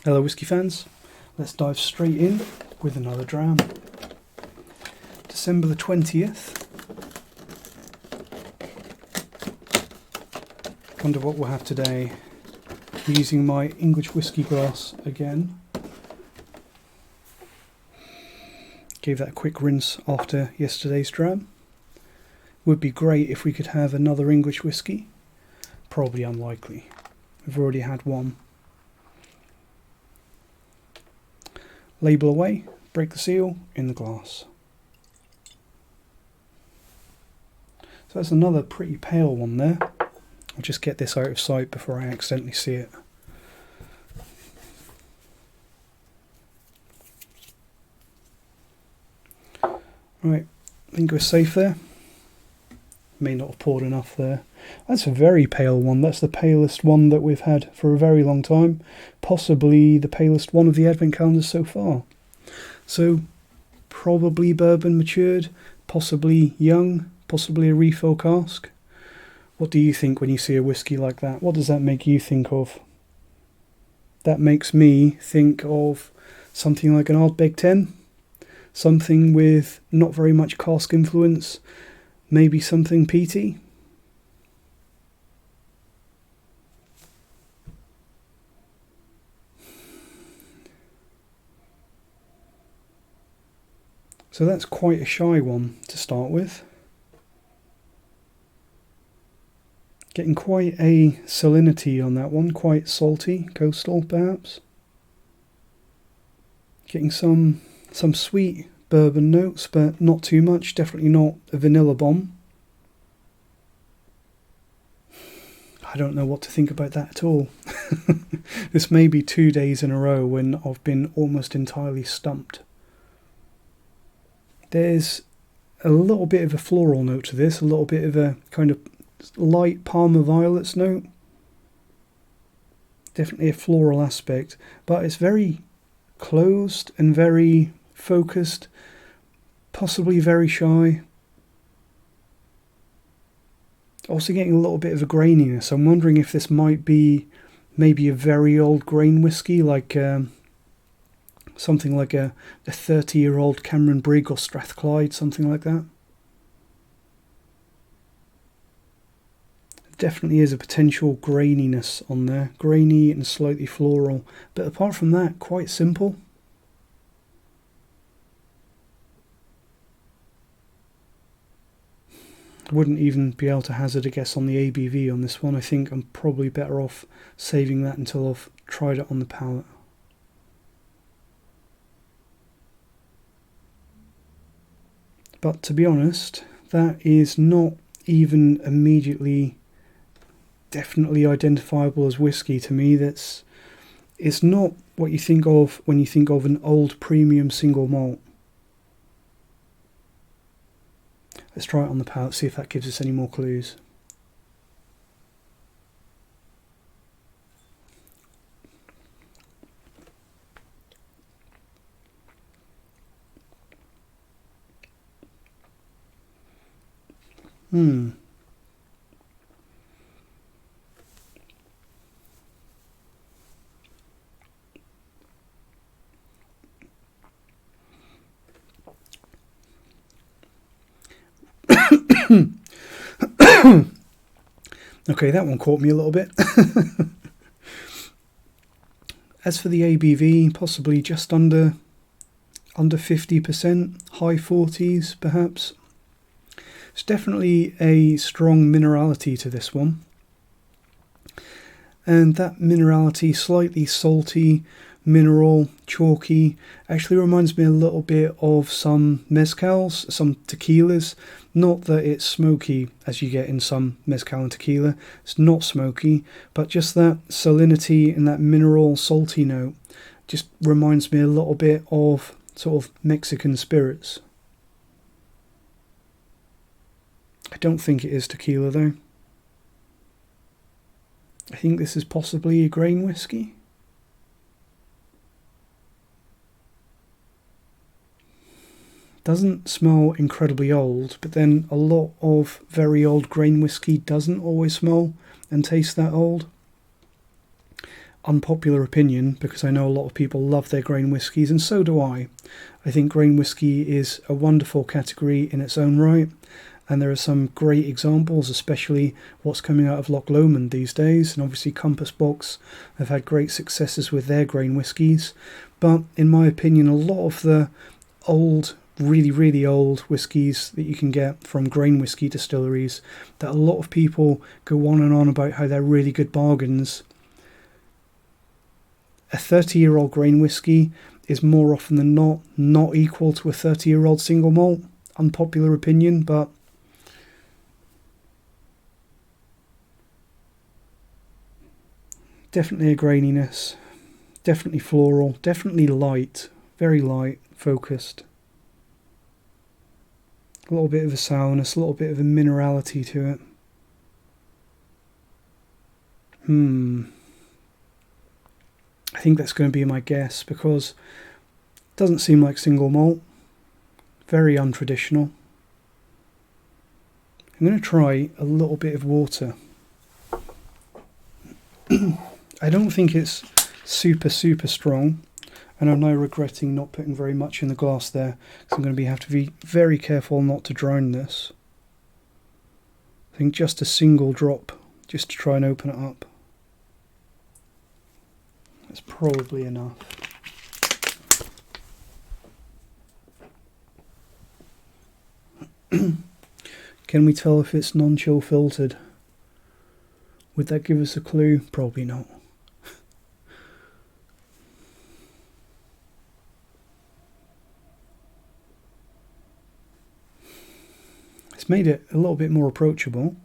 Hello whisky fans, let's dive straight in with another dram. December the 20th. Wonder what we'll have today. I'm using my English whiskey glass again. Gave that a quick rinse after yesterday's dram. Would be great if we could have another English whiskey. Probably unlikely. We've already had one. Label away, break the seal, in the glass. So that's another pretty pale one there. I'll just get this out of sight before I accidentally see it. Right, I think we're safe there. May not have poured enough there. That's a very pale one. That's the palest one that we've had for a very long time. Possibly the palest one of the advent calendars so far. So probably bourbon matured, possibly young, possibly a refill cask. What do you think when you see a whiskey like that? What does that make you think of? That makes me think of something like an Ardbeg 10. Something with not very much cask influence. Maybe something peaty. So that's quite a shy one to start with. Getting quite a salinity on that one, quite salty, coastal perhaps. Getting some sweet bourbon notes, but not too much, definitely not a vanilla bomb. I don't know what to think about that at all. This may be 2 days in a row when I've been almost entirely stumped. There's a little bit of a floral note to this, a little bit of a kind of light Parma violets note. Definitely a floral aspect, but it's very closed and very focused, possibly very shy. Also getting a little bit of a graininess. I'm wondering if this might be maybe a very old grain whiskey, like something like a 30-year-old Cameron Brig or Strathclyde, something like that. Definitely is a potential graininess on there, grainy and slightly floral, but apart from that, quite simple. I wouldn't even be able to hazard a guess on the ABV on this one. I think I'm probably better off saving that until I've tried it on the palate. But to be honest, that is not even immediately definitely identifiable as whiskey to me. It's not what you think of when you think of an old premium single malt. Let's try it on the palate, see if that gives us any more clues. Okay, that one caught me a little bit. As for the ABV, possibly just under 50%, high 40s perhaps. It's definitely a strong minerality to this one. And that minerality, slightly salty, mineral, chalky, actually reminds me a little bit of some mezcals, some tequilas. Not that it's smoky as you get in some mezcal and tequila. It's not smoky, but just that salinity and that mineral salty note just reminds me a little bit of sort of Mexican spirits. I don't think it is tequila though. I think this is possibly a grain whiskey. Doesn't smell incredibly old, but then a lot of very old grain whiskey doesn't always smell and taste that old. unpopular opinion, because I know a lot of people love their grain whiskies, and so do I. I think grain whisky is a wonderful category in its own right, and there are some great examples, especially what's coming out of Loch Lomond these days, and obviously Compass Box have had great successes with their grain whiskies. But in my opinion, a lot of the old, really old whiskies that you can get from grain whisky distilleries, that a lot of people go on and on about how they're really good bargains, a 30-year-old grain whisky is more often than not equal to a 30-year-old single malt. Unpopular opinion, but definitely a graininess, definitely floral, definitely light, very light, focused. A little bit of a sourness, a little bit of a minerality to it. I think that's going to be my guess, because it doesn't seem like single malt. Very untraditional. I'm going to try a little bit of water. I don't think it's super strong, and I'm now regretting not putting very much in the glass there, because I'm going to have to be very careful not to drown this. I think just a single drop, just to try and open it up. That's probably enough. Can we tell if it's non-chill filtered? Would that give us a clue? Probably not. It's made it a little bit more approachable,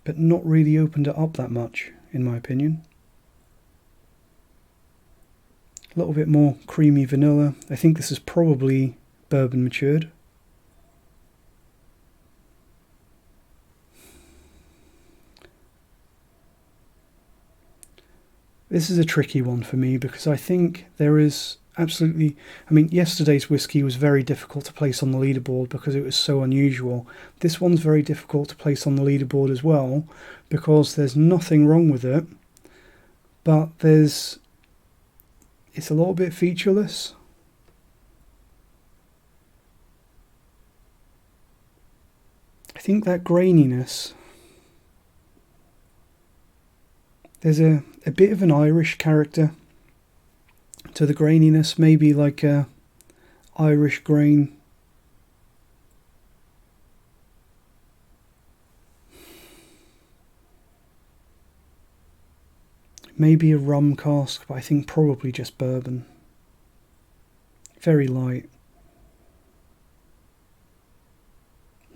but not really opened it up that much, in my opinion. A little bit more creamy vanilla. I think this is probably bourbon matured. This is a tricky one for me, because I think there is absolutely... I mean, yesterday's whiskey was very difficult to place on the leaderboard because it was so unusual. This one's very difficult to place on the leaderboard as well, because there's nothing wrong with it, but it's a little bit featureless. I think that graininess... There's a bit of an Irish character to the graininess, maybe like a Irish grain. Maybe a rum cask, but I think probably just bourbon. Very light.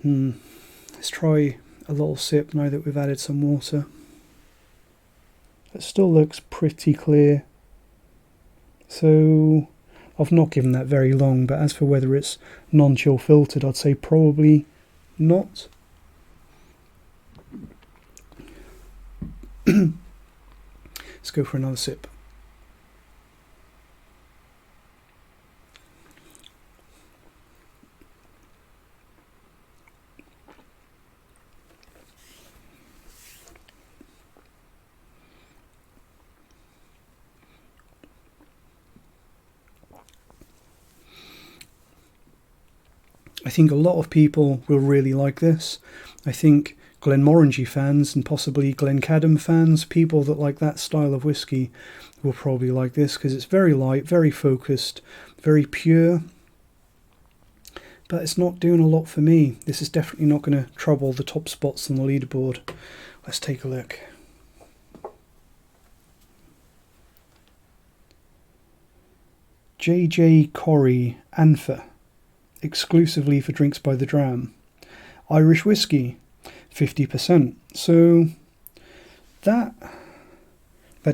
Let's try a little sip now that we've added some water. It still looks pretty clear. So I've not given that very long, but as for whether it's non-chill filtered, I'd say probably not. Let's go for another sip. I think a lot of people will really like this. I think Glenmorangie fans and possibly Glencadam fans, people that like that style of whiskey, will probably like this, because it's very light, very focused, very pure. But it's not doing a lot for me. This is definitely not going to trouble the top spots on the leaderboard. Let's take a look. JJ Corry Anfa, exclusively for Drinks by the Dram. Irish whiskey, 50%. So that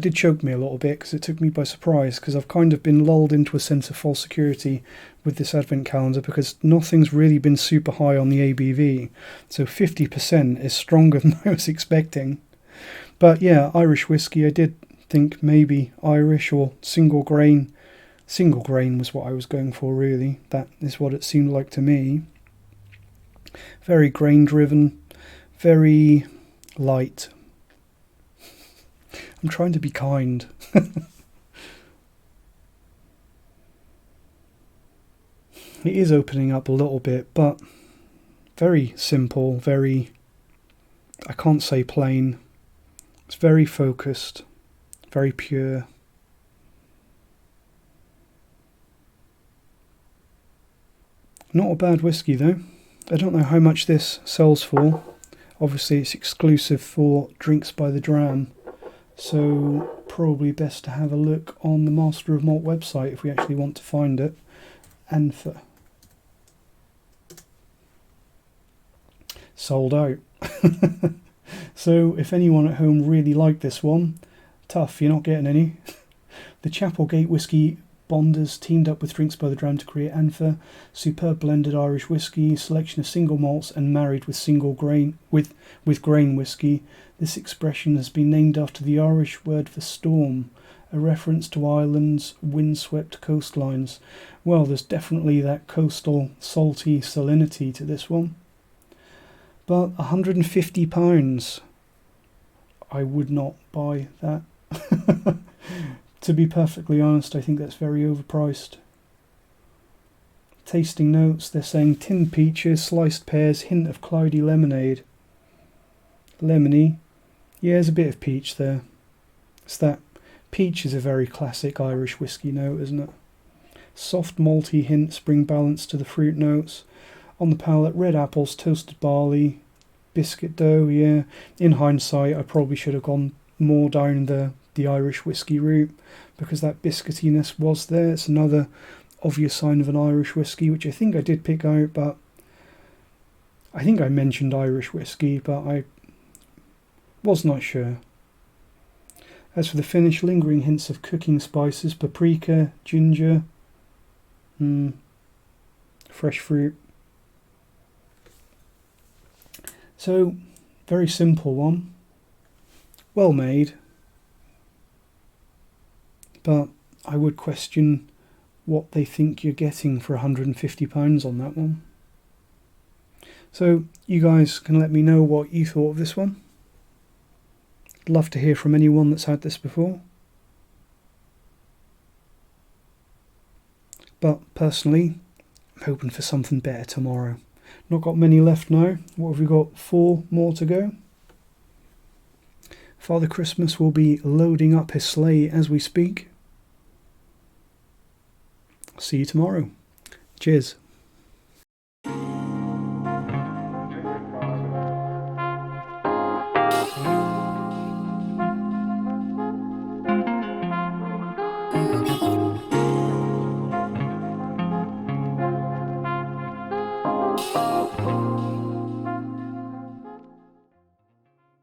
did choke me a little bit, because it took me by surprise, because I've kind of been lulled into a sense of false security with this advent calendar, because nothing's really been super high on the ABV. So 50% is stronger than I was expecting. But yeah, Irish whiskey, I did think maybe Irish or single grain. Single grain was what I was going for, really. That is what it seemed like to me. Very grain driven, very light. I'm trying to be kind. It is opening up a little bit, but very simple, very, I can't say plain. It's very focused, very pure. Not a bad whiskey though. I don't know how much this sells for. Obviously it's exclusive for Drinks by the Dram, so probably best to have a look on the Master of Malt website if we actually want to find it. Anfa. Sold out. So if anyone at home really liked this one, tough, you're not getting any. The Chapelgate Whisky Bonders teamed up with Drinks by the Dram to create Anfa, superb blended Irish whiskey, selection of single malts and married with single grain with grain whiskey. This expression has been named after the Irish word for storm, a reference to Ireland's windswept coastlines. Well, there's definitely that coastal salty salinity to this one. But £150, I would not buy that. To be perfectly honest, I think that's very overpriced. Tasting notes, they're saying tinned peaches, sliced pears, hint of cloudy lemonade. Lemony. Yeah, there's a bit of peach there. It's that peach is a very classic Irish whiskey note, isn't it? Soft malty hints bring balance to the fruit notes. On the palate, red apples, toasted barley, biscuit dough, yeah. In hindsight, I probably should have gone more down the Irish whiskey route, because that biscuitiness was there. It's another obvious sign of an Irish whiskey, which I think I did pick out, but I think I mentioned Irish whiskey, but I was not sure. As for the finish, lingering hints of cooking spices, paprika, ginger, fresh fruit. So, very simple one. Well made. But I would question what they think you're getting for £150 on that one. So you guys can let me know what you thought of this one. I'd love to hear from anyone that's had this before. But personally, I'm hoping for something better tomorrow. Not got many left now. What have we got? 4 more to go. Father Christmas will be loading up his sleigh as we speak. See you tomorrow. Cheers.